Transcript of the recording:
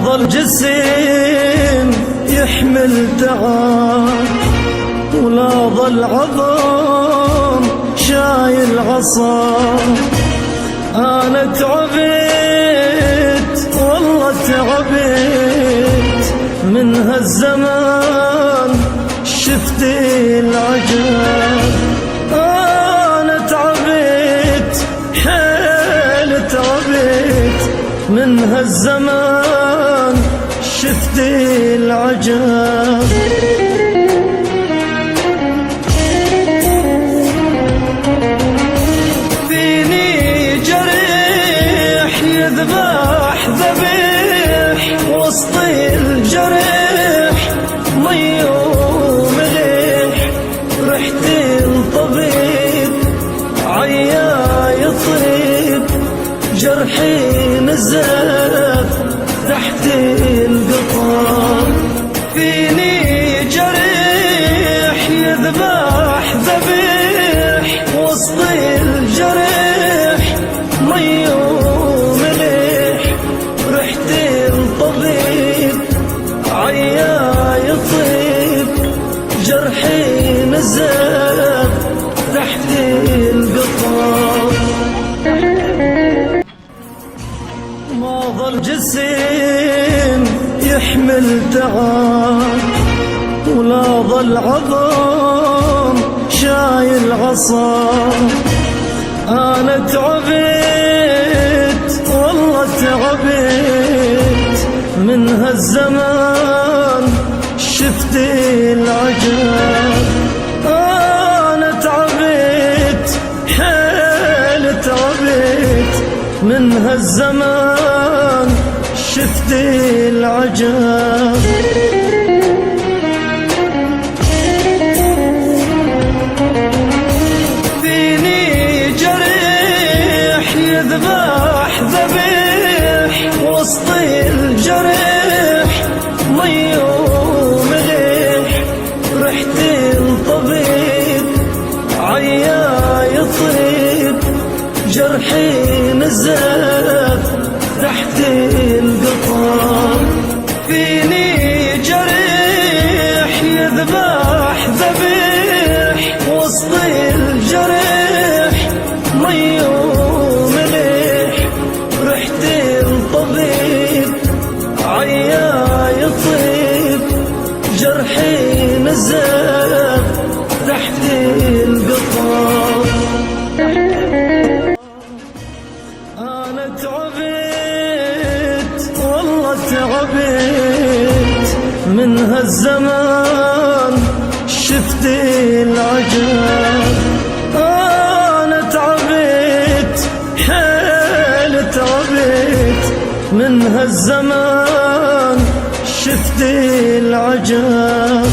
ظل جسم يحمل تعب، ولا ظل عظم شايل عصا. أنا تعبت والله تعبت من هالزمان، شفت العجب. أنا تعبت حيل تعبت من هالزمان، شفت العجب. فيني جريح يذبح ذبيح وسط الجريح، مي ومليح رحت الطبيب عيا يطيب، جرحي نزف تحت القطار. فيني جريح يذبح ذبيح وسط الجريح، مي ومليح رحت الطبيب عيا يطيب، جرحي نزف تحت القطار. ما ظل جسم يحمل تعب، ولا ظل عظم شايل عصا. أنا تعبت والله تعبت من هالزمان، شفت العجب. أنا تعبت حيل تعبت من هالزمان، شفت العجب. فيني جريح يذبح ذبيح وسط الجريح، مي ومليح رحت الطبيب عيا يطيب، جرحي نزف تحت القطار. فيني جريح يذبح ذبيح وسط الجريح، مي ومليح رحت الطبيب عيا يطيب، جرحي نزف تحت القطار. أنا تعبت والله تعبت من هالزمان، شفت العجب. أنا تعبت حيل تعبت من هالزمان، شفت العجب.